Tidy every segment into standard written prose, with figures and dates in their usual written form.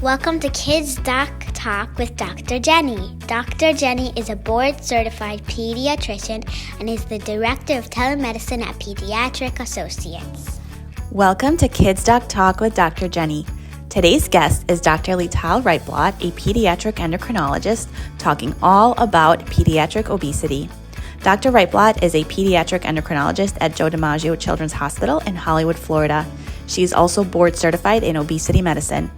Welcome to Kids Doc Talk with Dr. Jennie. Dr. Jennie is a board-certified pediatrician and is the Director of Telemedicine at Pediatric Associates. Welcome to Kids Doc Talk with Dr. Jennie. Today's guest is Dr. Lital Reitblat, a pediatric endocrinologist, talking all about pediatric obesity. Dr. Reitblat is a pediatric endocrinologist at Joe DiMaggio Children's Hospital in Hollywood, Florida. She is also board certified in obesity medicine.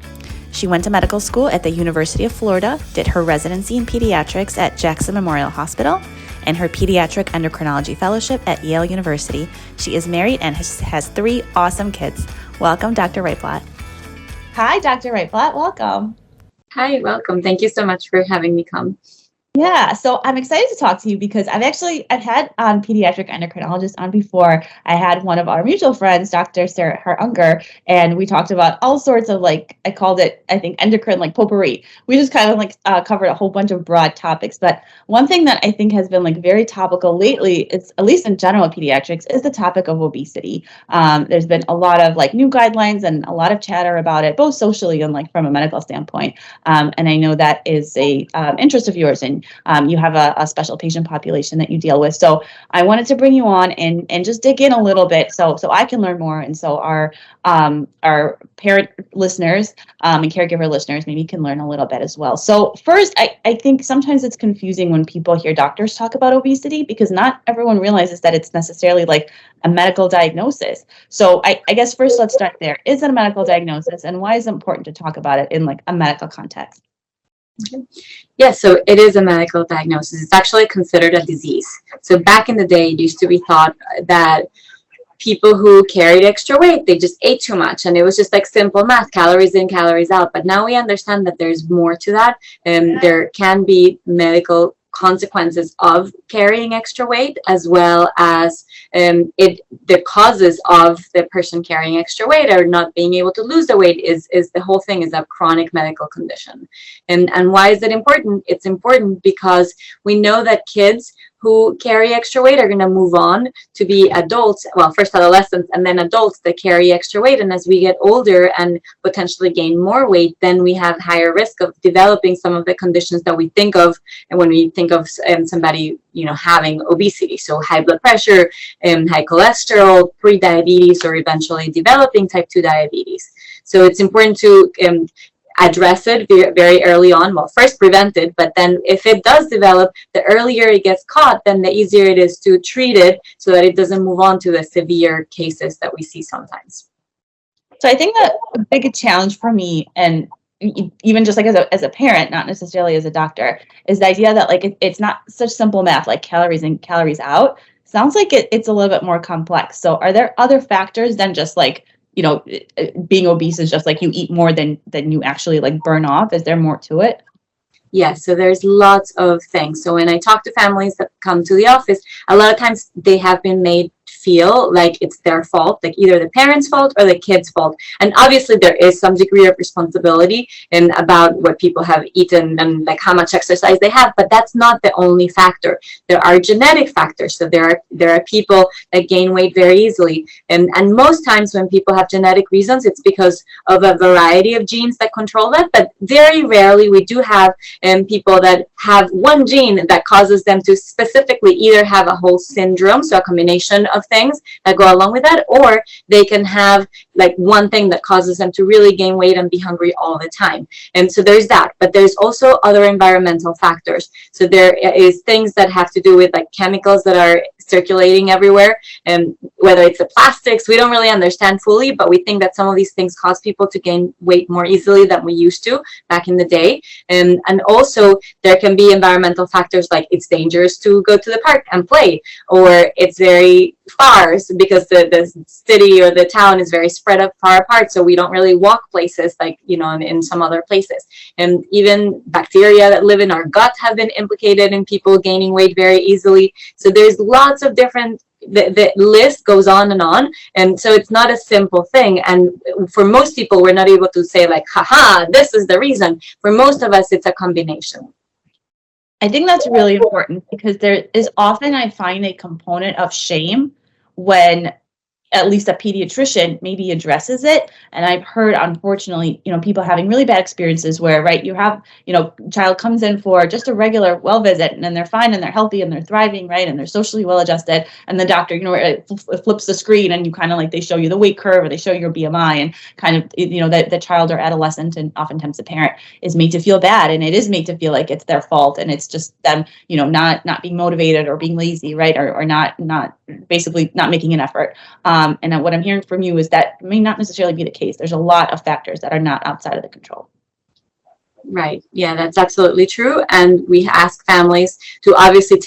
She went to medical school at the University of Florida, did her residency in pediatrics at Jackson Memorial Hospital, and her pediatric endocrinology fellowship at Yale University. She is married and has 3 awesome kids. Welcome, Dr. Reitblat. Hi, Dr. Reitblat. Welcome. Hi, welcome. Thank you so much for having me come. Yeah, so I'm excited to talk to you because I've had pediatric endocrinologists on before. I had one of our mutual friends, Dr. Sarah Unger, and we talked about all sorts of I called it, I think, endocrine potpourri. We just kind of covered a whole bunch of broad topics. But one thing that I think has been very topical lately, is at least in general pediatrics, is the topic of obesity. There's been a lot of new guidelines and a lot of chatter about it, both socially and from a medical standpoint. And I know that is a interest of yours, and you have a special patient population that you deal with. So I wanted to bring you on and just dig in a little bit so I can learn more, and so our parent listeners and caregiver listeners maybe can learn a little bit as well. So first, I think sometimes it's confusing when people hear doctors talk about obesity because not everyone realizes that it's necessarily a medical diagnosis. So I guess first let's start there. Is it a medical diagnosis, and why is it important to talk about it in a medical context? Okay. Yeah, so it is a medical diagnosis. It's actually considered a disease. So back in the day, it used to be thought that people who carried extra weight, they just ate too much, and it was just simple math, calories in, calories out. But now we understand that there's more to that, and there can be medical consequences of carrying extra weight, as well as the causes of the person carrying extra weight or not being able to lose the weight is the whole thing is a chronic medical condition. And why is it important? It's important because we know that kids who carry extra weight are going to move on to be adults, well, first adolescents and then adults that carry extra weight. And as we get older and potentially gain more weight, then we have higher risk of developing some of the conditions that we think of and when we think of somebody, having obesity. So high blood pressure, high cholesterol, pre-diabetes, or eventually developing type 2 diabetes. So it's important to address it very early on. Well, first prevent it, but then if it does develop, the earlier it gets caught, then the easier it is to treat it so that it doesn't move on to the severe cases that we see sometimes. So I think that a big challenge for me, and even just as a parent, not necessarily as a doctor, is the idea that it's not such simple math like calories in, calories out. Sounds like it's a little bit more complex. So are there other factors than just being obese is just you eat more than you actually burn off? Is there more to it? Yeah, so there's lots of things. So when I talk to families that come to the office, a lot of times they have been made feel like it's their fault, either the parents' fault or the kid's fault. And obviously there is some degree of responsibility in about what people have eaten and how much exercise they have, but that's not the only factor. There are genetic factors. So there are people that gain weight very easily. And most times when people have genetic reasons, it's because of a variety of genes that control that. But very rarely we do have people that have one gene that causes them to specifically either have a whole syndrome, so a combination of things that go along with that, or they can have one thing that causes them to really gain weight and be hungry all the time. And so there's that, but there's also other environmental factors. So there is things that have to do with chemicals that are circulating everywhere, and whether it's the plastics, we don't really understand fully, but we think that some of these things cause people to gain weight more easily than we used to back in the day. And also there can be environmental factors like it's dangerous to go to the park and play, or it's very far because the city or the town is very spread up far apart, so we don't really walk places in some other places. And even bacteria that live in our gut have been implicated in people gaining weight very easily. So there's lots of different, the list goes on, and so it's not a simple thing. And for most people, we're not able to say haha, this is the reason. For most of us, it's a combination. I think that's really important because there is often, I find, a component of shame when at least a pediatrician maybe addresses it. And I've heard, unfortunately, people having really bad experiences where, right, you have, child comes in for just a regular well visit, and then they're fine and they're healthy and they're thriving, right, and they're socially well adjusted. And the doctor, flips the screen and you kind of like, they show you the weight curve or they show your BMI, and kind of, the child or adolescent, and oftentimes the parent, is made to feel bad, and it is made to feel like it's their fault, and it's just them, not being motivated or being lazy, right, or not basically not making an effort. And what I'm hearing from you is that may not necessarily be the case. There's a lot of factors that are not outside of the control. Right. Yeah, that's absolutely true. And we ask families to obviously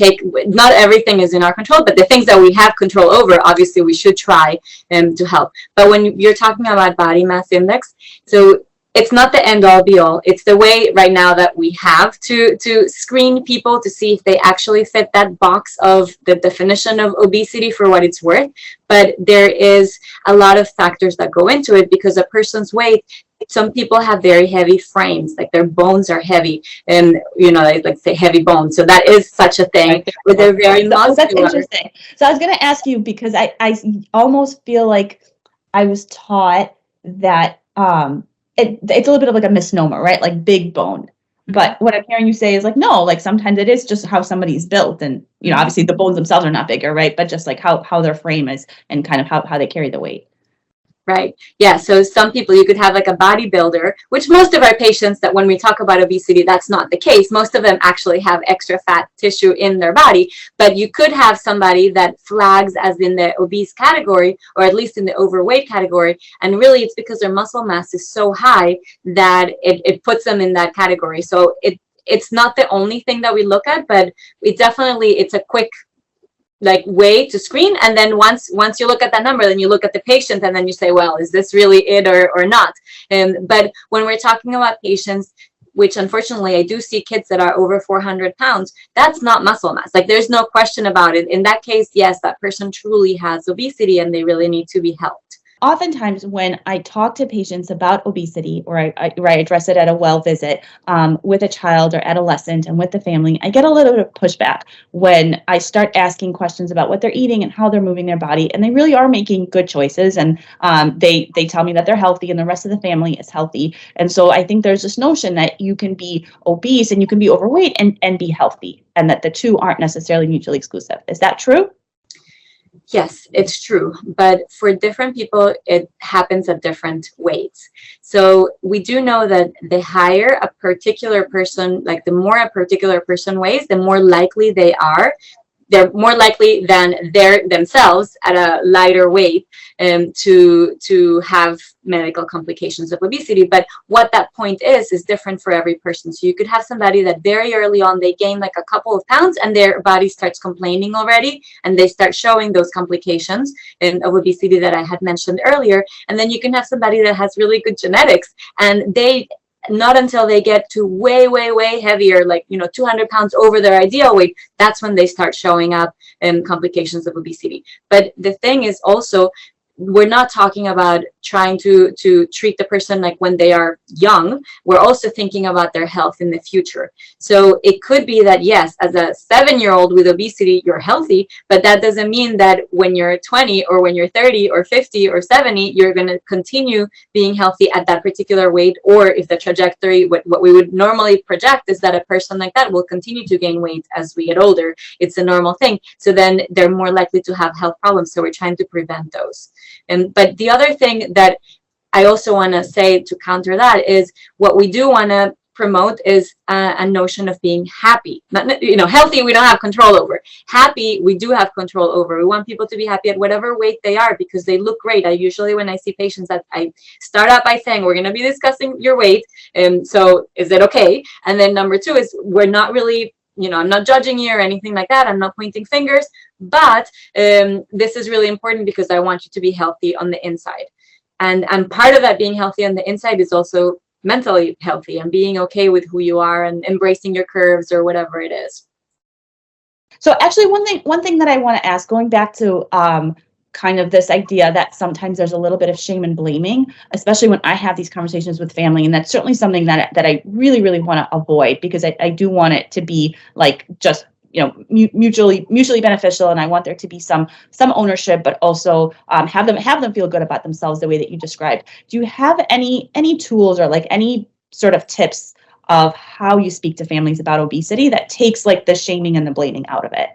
not everything is in our control, but the things that we have control over, obviously we should try to help. But when you're talking about body mass index, so it's not the end all be all. It's the way right now that we have to screen people to see if they actually fit that box of the definition of obesity for what it's worth. But there is a lot of factors that go into it, because a person's weight, some people have very heavy frames, like their bones are heavy, and like say heavy bones. So that is such a thing, where they're very muscular. That's interesting. So I was going to ask you, because I almost feel like I was taught that it's a little bit of like a misnomer, right? Like big bone. But what I'm hearing you say is like, no, like sometimes it is just how somebody's built, and obviously the bones themselves are not bigger, right? But just like how their frame is, and kind of how they carry the weight. Right. Yeah. So some people, you could have like a bodybuilder, which most of our patients, that when we talk about obesity, that's not the case. Most of them actually have extra fat tissue in their body. But you could have somebody that flags as in the obese category, or at least in the overweight category. And really it's because their muscle mass is so high that it puts them in that category. So it's not the only thing that we look at, but it's a quick way to screen. And then once you look at that number, then you look at the patient, and then you say, well, is this really it or not? But when we're talking about patients, which unfortunately I do see kids that are over 400 pounds, that's not muscle mass. Like there's no question about it. In that case, yes, that person truly has obesity and they really need to be helped. Oftentimes when I talk to patients about obesity, or I address it at a well visit with a child or adolescent and with the family, I get a little bit of pushback when I start asking questions about what they're eating and how they're moving their body. And they really are making good choices. And they tell me that they're healthy and the rest of the family is healthy. And so I think there's this notion that you can be obese and you can be overweight and be healthy, and that the two aren't necessarily mutually exclusive. Is that true? Yes, it's true. But for different people, it happens at different weights. So we do know that the higher a particular person, like the more a particular person weighs, the more likely they're more likely than themselves at a lighter weight to have medical complications of obesity. But what that point is different for every person. So you could have somebody that very early on, they gain like a couple of pounds and their body starts complaining already, and they start showing those complications of obesity that I had mentioned earlier. And then you can have somebody that has really good genetics, and they not until they get to way, way, way heavier, like 200 pounds over their ideal weight, that's when they start showing up complications of obesity. But the thing is also, we're not talking about trying to treat the person like when they are young. We're also thinking about their health in the future. So it could be that, yes, as a 7-year-old with obesity, you're healthy, but that doesn't mean that when you're 20 or when you're 30 or 50 or 70, you're going to continue being healthy at that particular weight. Or if the trajectory, what we would normally project is that a person like that will continue to gain weight as we get older. It's a normal thing. So then they're more likely to have health problems. So we're trying to prevent those. But the other thing that I also want to say to counter that is, what we do want to promote is a notion of being happy. Not, healthy we don't have control over. Happy we do have control over. We want people to be happy at whatever weight they are because they look great. I usually, when I see patients, that I start out by saying, we're going to be discussing your weight, so is it okay? And then number two is, we're not really, I'm not judging you or anything like that. I'm not pointing fingers, but this is really important because I want you to be healthy on the inside. And part of that being healthy on the inside is also mentally healthy and being okay with who you are and embracing your curves or whatever it is. So actually, one thing that I want to ask, going back to kind of this idea that sometimes there's a little bit of shame and blaming, especially when I have these conversations with family. And that's certainly something that I really, really want to avoid, because I do want it to be like just mutually beneficial, and I want there to be some ownership, but also have them feel good about themselves the way that you described. Do you have any tools or like any sort of tips of how you speak to families about obesity that takes like the shaming and the blaming out of it?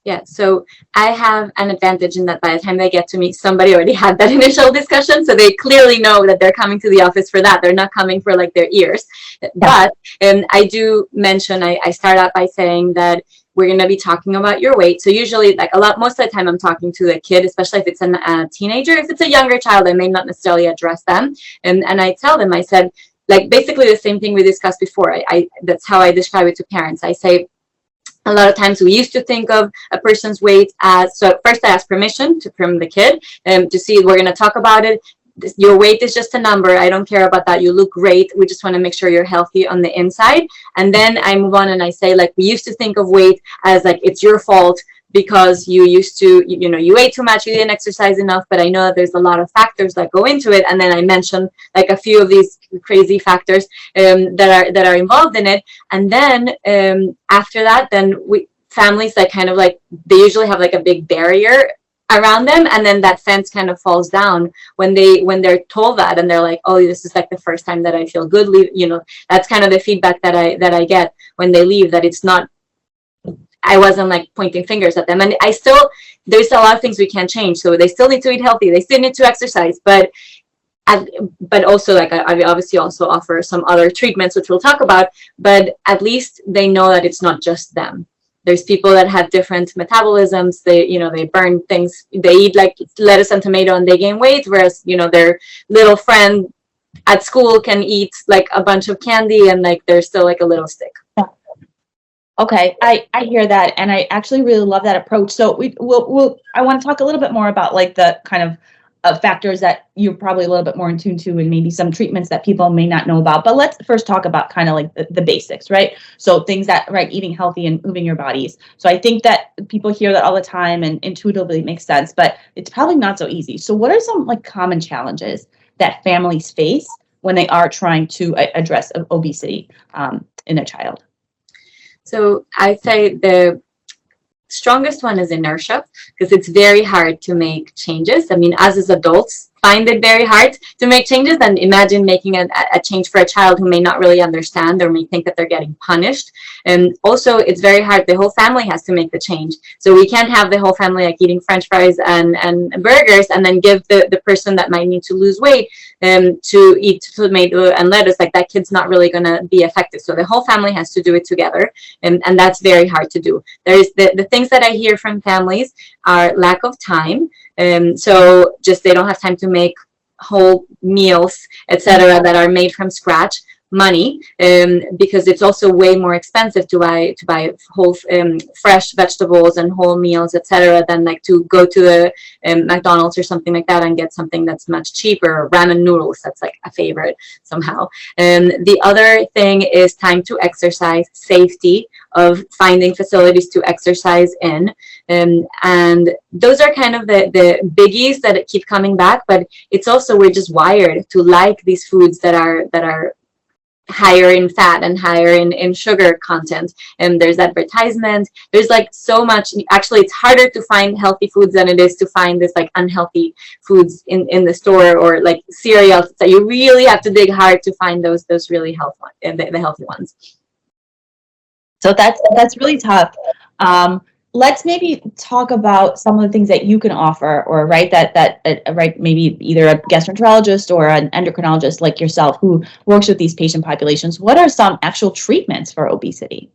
Yeah, so I have an advantage in that by the time they get to me, somebody already had that initial discussion, so they clearly know that they're coming to the office for that. They're not coming for like their ears. But I do mention, I start out by saying that we're going to be talking about your weight. So usually, like most of the time I'm talking to the kid, especially if it's a teenager. If it's a younger child, I may not necessarily address them. And I tell them, I said, like basically the same thing we discussed before. That's how I describe it to parents. I say, a lot of times we used to think of a person's weight as, so first I ask permission from the kid to see, we're going to talk about it. Your weight is just a number. I don't care about that. You look great. We just want to make sure you're healthy on the inside. And then I move on and I say, like, we used to think of weight as like, it's your fault because you used to, you ate too much, you didn't exercise enough, but I know that there's a lot of factors that go into it. And then I mention like a few of these crazy factors that are involved in it. And then after that, then families that kind of like, they usually have like a big barrier around them, and then that fence kind of falls down when they're told that, and they're like, oh, this is like the first time that I feel good. That's kind of the feedback that I get when they leave, that it's not, I wasn't like pointing fingers at them. And there's a lot of things we can't change. So they still need to eat healthy. They still need to exercise, but also like I obviously also offer some other treatments, which we'll talk about, but at least they know that it's not just them. There's people that have different metabolisms. They burn things. They eat like lettuce and tomato and they gain weight, whereas, their little friend at school can eat like a bunch of candy and like they're still like a little stick. Okay, I hear that, and I actually really love that approach. So I want to talk a little bit more about like the kind of factors that you're probably a little bit more in tune to, and maybe some treatments that people may not know about. But let's first talk about kind of like the basics, right? So things that, right, eating healthy and moving your bodies. So I think that people hear that all the time and intuitively makes sense, but it's probably not so easy. So what are some like common challenges that families face when they are trying to address obesity in a child? So I'd say the strongest one is inertia, because it's very hard to make changes. I mean, us as adults find it very hard to make changes, and imagine making a change for a child who may not really understand or may think that they're getting punished. And also it's very hard. The whole family has to make the change. So we can't have the whole family like eating French fries and burgers and then give the person that might need to lose weight to eat tomato and lettuce. Like that kid's not really going to be effective. So the whole family has to do it together. And that's very hard to do. There's the things that I hear from families are lack of time. So just they don't have time to make whole meals, etc., that are made from scratch. Money, because it's also way more expensive to buy whole fresh vegetables and whole meals, etc., than like to go to the McDonald's or something like that and get something that's much cheaper. Ramen noodles, that's like a favorite somehow. The other thing is time to exercise, safety of finding facilities to exercise in, and those are kind of the biggies that keep coming back. But it's also, we're just wired to like these foods that are higher in fat and higher in sugar content, and there's advertisement, there's like so much. Actually, it's harder to find healthy foods than it is to find this like unhealthy foods in the store, or like cereals. So you really have to dig hard to find those really the healthy ones. So that's really tough. Let's maybe talk about some of the things that you can offer, or right, right, maybe either a gastroenterologist or an endocrinologist like yourself who works with these patient populations. What are some actual treatments for obesity?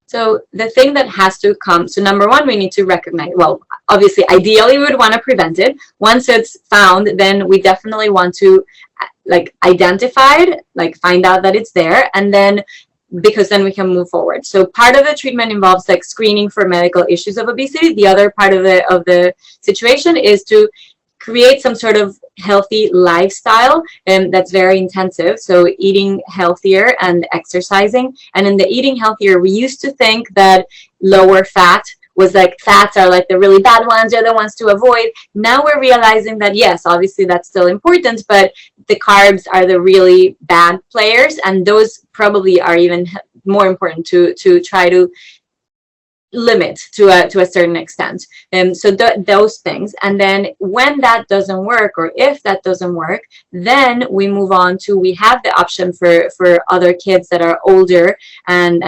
So the thing that has to come, so number one, we need to recognize, well, obviously, ideally, we would want to prevent it. Once it's found, then we definitely want to like identify it, like find out that it's there, and then because then we can move forward. So part of the treatment involves like screening for medical issues of obesity. The other part of the situation is to create some sort of healthy lifestyle, and that's very intensive. So eating healthier and exercising. And in the eating healthier, we used to think that lower fat was like, fats are like the really bad ones, they're the ones to avoid. Now we're realizing that yes, obviously that's still important, but the carbs are the really bad players, and those probably are even more important to try to limit to a certain extent. So those things. And then when that doesn't work, or if that doesn't work, then we move on to, we have the option for other kids that are older and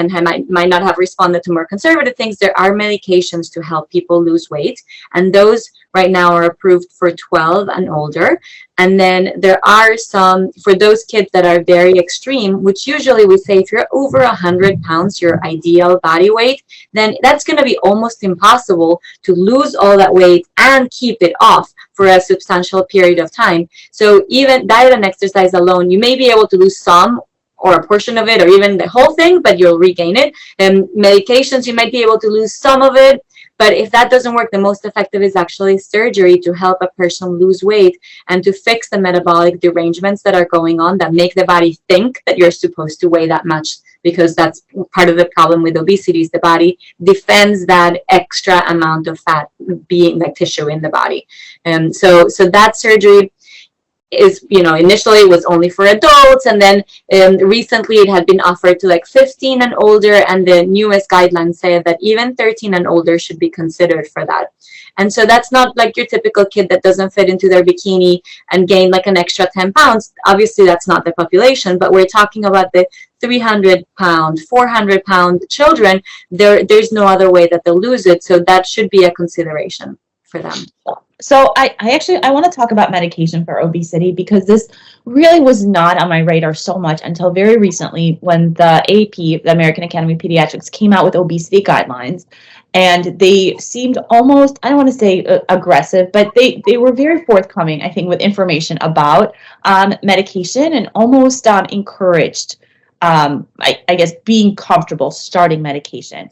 might not have responded to more conservative things. There are medications to help people lose weight, and those right now are approved for 12 and older. And then there are some for those kids that are very extreme, which usually we say if you're over 100 pounds, your ideal body weight, then that's going to be almost impossible to lose all that weight and keep it off for a substantial period of time. So even diet and exercise alone, you may be able to lose some or a portion of it, or even the whole thing, but you'll regain it. And medications, you might be able to lose some of it. But if that doesn't work, the most effective is actually surgery to help a person lose weight and to fix the metabolic derangements that are going on that make the body think that you're supposed to weigh that much, because that's part of the problem with obesity, is the body defends that extra amount of fat being like tissue in the body. And so that surgery is, initially it was only for adults, and then recently it had been offered to like 15 and older, and the newest guidelines say that even 13 and older should be considered for that. And so that's not like your typical kid that doesn't fit into their bikini and gain like an extra 10 pounds. Obviously that's not the population, but we're talking about the 300-pound, 400-pound children. There's no other way that they'll lose it, so that should be a consideration for them. So I want to talk about medication for obesity, because this really was not on my radar so much until very recently, when the AP, the American Academy of Pediatrics, came out with obesity guidelines. And they seemed almost, I don't want to say aggressive, but they were very forthcoming, I think, with information about medication, and almost encouraged, I guess, being comfortable starting medication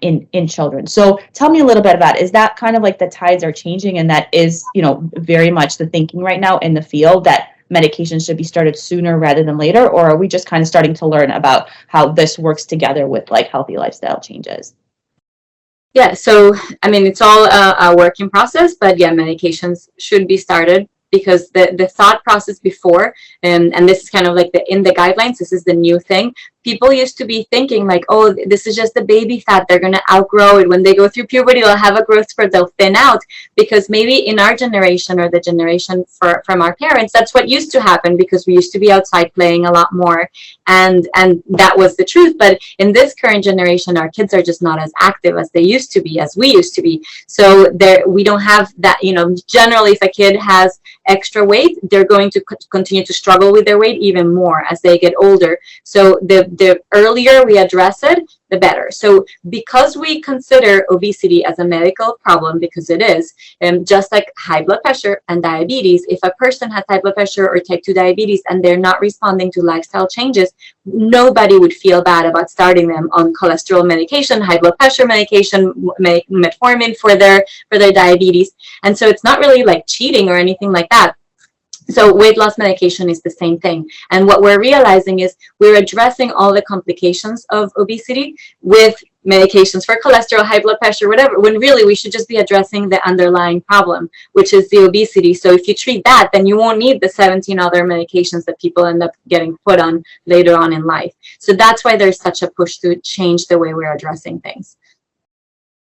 in children. So tell me a little bit about, is that kind of like the tides are changing, and that is, very much the thinking right now in the field, that medication should be started sooner rather than later? Or are we just kind of starting to learn about how this works together with like healthy lifestyle changes? Yeah, so I mean, it's all a working process, but yeah, medications should be started, because the thought process before, and this is kind of like in the guidelines, this is the new thing. People used to be thinking like, oh, this is just the baby fat, they're going to outgrow it. When they go through puberty, they'll have a growth spurt, they'll thin out. Because maybe in our generation, or the generation from our parents, that's what used to happen, because we used to be outside playing a lot more, and that was the truth. But in this current generation, our kids are just not as active as they used to be, as we used to be. So we don't have that, generally if a kid has extra weight, they're going to continue to struggle with their weight even more as they get older. So the earlier we address it, the better. So because we consider obesity as a medical problem, because it is, just like high blood pressure and diabetes, if a person has high blood pressure or type 2 diabetes and they're not responding to lifestyle changes, nobody would feel bad about starting them on cholesterol medication, high blood pressure medication, metformin for their diabetes. And so it's not really like cheating or anything like that. So weight loss medication is the same thing. And what we're realizing is we're addressing all the complications of obesity with medications for cholesterol, high blood pressure, whatever, when really we should just be addressing the underlying problem, which is the obesity. So if you treat that, then you won't need the 17 other medications that people end up getting put on later on in life. So that's why there's such a push to change the way we're addressing things.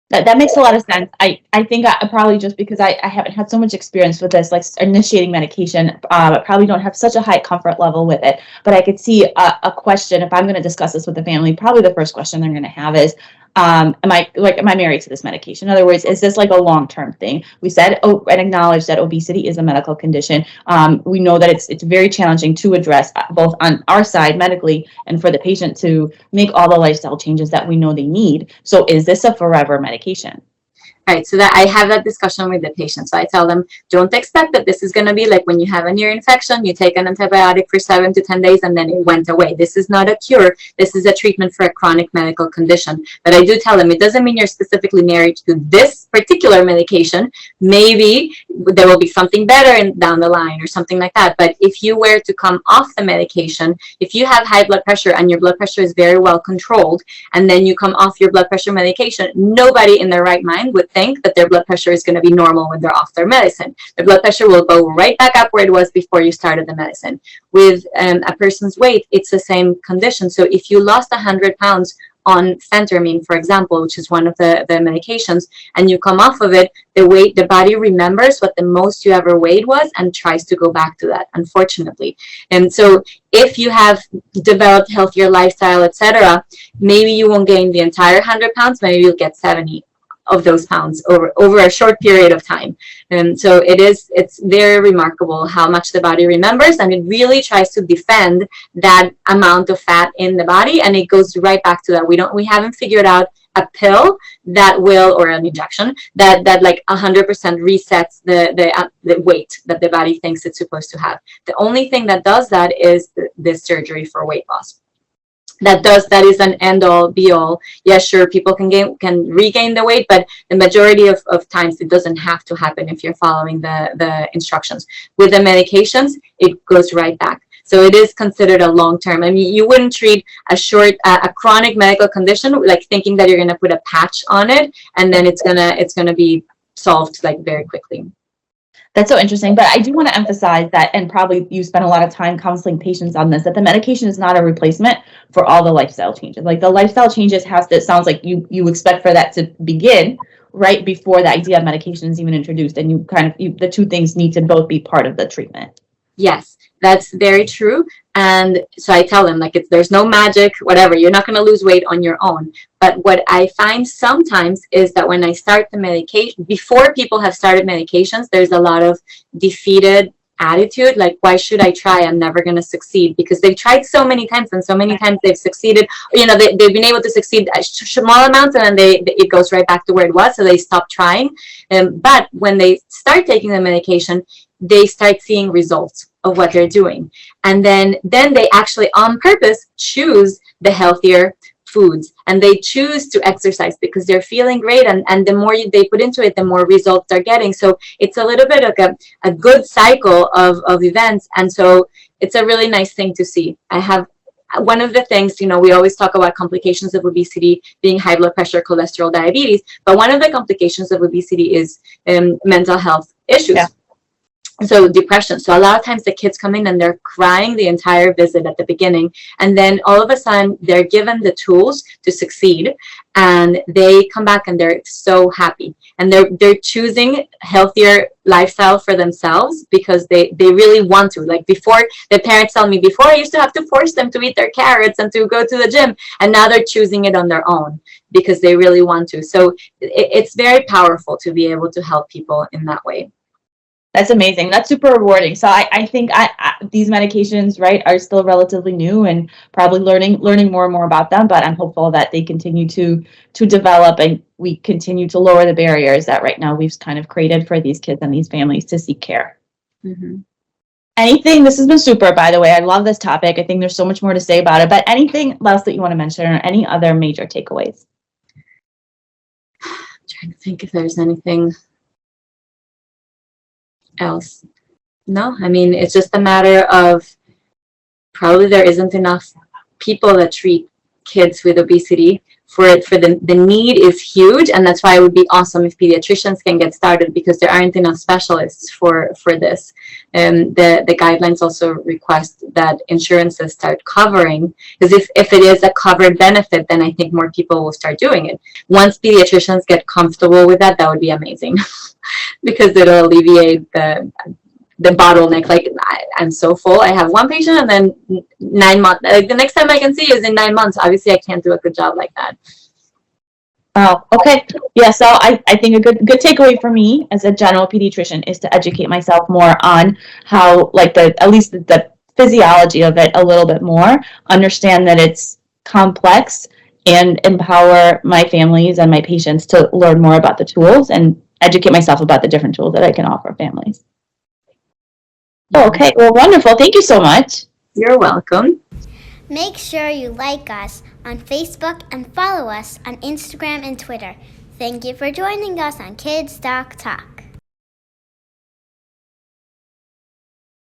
That makes a lot of sense. I think I probably, just because I haven't had so much experience with this, like initiating medication, I probably don't have such a high comfort level with it. But I could see a question, if I'm going to discuss this with the family, probably the first question they're going to have is, am I married to this medication? In other words, is this like a long-term thing? We said and acknowledged that obesity is a medical condition. We know that it's very challenging to address, both on our side medically and for the patient to make all the lifestyle changes that we know they need. So is this a forever medication? Right, so that I have that discussion with the patient. So I tell them, don't expect that this is going to be like when you have an ear infection, you take an antibiotic for 7 to 10 days and then it went away. This is not a cure. This is a treatment for a chronic medical condition. But I do tell them, it doesn't mean you're specifically married to this particular medication. Maybe there will be something better down the line or something like that. But if you were to come off the medication, if you have high blood pressure and your blood pressure is very well controlled, and then you come off your blood pressure medication, nobody in their right mind would think that their blood pressure is going to be normal when they're off their medicine. Their blood pressure will go right back up where it was before you started the medicine. With a person's weight, it's the same condition. So if you lost 100 pounds on phentermine, for example, which is one of the medications, and you come off of it, the body remembers what the most you ever weighed was and tries to go back to that, unfortunately. And so if you have developed healthier lifestyle, etc., maybe you won't gain the entire 100 pounds, maybe you'll get 70 of those pounds over a short period of time. And so it's very remarkable how much the body remembers, and it really tries to defend that amount of fat in the body, and it goes right back to that. We haven't figured out a pill that will, or an injection that like 100% resets the weight that the body thinks it's supposed to have. The only thing that does that is this surgery for weight loss. That is an end all be all. Yes, sure, people can regain the weight, but the majority of times it doesn't have to happen if you're following the instructions. With the medications, it goes right back. So it is considered a long-term. I mean, you wouldn't treat a chronic medical condition like thinking that you're going to put a patch on it and then it's gonna be solved like very quickly. That's so interesting, but I do want to emphasize that, and probably you spend a lot of time counseling patients on this, that the medication is not a replacement for all the lifestyle changes. Like the lifestyle changes it sounds like you expect for that to begin right before the idea of medication is even introduced, and the two things need to both be part of the treatment. Yes, that's very true. And so I tell them, like, there's no magic, whatever. You're not going to lose weight on your own. But what I find sometimes is that when I start the medication, before people have started medications, there's a lot of defeated attitude. Like, why should I try? I'm never going to succeed, because they've tried so many times, and so many times they've succeeded. You know, they've been able to succeed at small amounts, and then it goes right back to where it was. So they stop trying. But when they start taking the medication, they start seeing results of what they're doing, and then they actually on purpose choose the healthier foods, and they choose to exercise because they're feeling great, and the more they put into it, the more results they're getting. So it's a little bit like a good cycle of events, and so it's a really nice thing to see. I have one of the things, you know, we always talk about complications of obesity being high blood pressure, cholesterol, diabetes, but one of the complications of obesity is mental health issues. Yeah. So depression. So a lot of times the kids come in and they're crying the entire visit at the beginning, and then all of a sudden they're given the tools to succeed, and they come back and they're so happy, and they're choosing healthier lifestyle for themselves because they really want to. Like before, the parents tell me, before I used to have to force them to eat their carrots and to go to the gym, and now they're choosing it on their own because they really want to. So it's very powerful to be able to help people in that way. That's amazing. That's super rewarding. So I think these medications, right, are still relatively new and probably learning more and more about them, but I'm hopeful that they continue to develop, and we continue to lower the barriers that right now we've kind of created for these kids and these families to seek care. Mm-hmm. This has been super, by the way. I love this topic. I think there's so much more to say about it, but anything else that you want to mention, or any other major takeaways? I'm trying to think if there's anything else. No, I mean, it's just a matter of probably there isn't enough people that treat kids with obesity for the need is huge, and that's why it would be awesome if pediatricians can get started, because there aren't enough specialists for this. The guidelines also request that insurances start covering, because if it is a covered benefit, then I think more people will start doing it. Once pediatricians get comfortable with that would be amazing because it'll alleviate the bottleneck. Like, I'm so full, I have one patient, and then 9 months, like the next time I can see is in 9 months. Obviously I can't do a good job like that. Oh, okay. Yeah, so I think a good takeaway for me as a general pediatrician is to educate myself more on how, like, at least the physiology of it a little bit more, understand that it's complex, and empower my families and my patients to learn more about the tools, and educate myself about the different tools that I can offer families. Okay, well, wonderful. Thank you so much. You're welcome. Make sure you like us on Facebook and follow us on Instagram and Twitter. Thank you for joining us on Kids Doc Talk.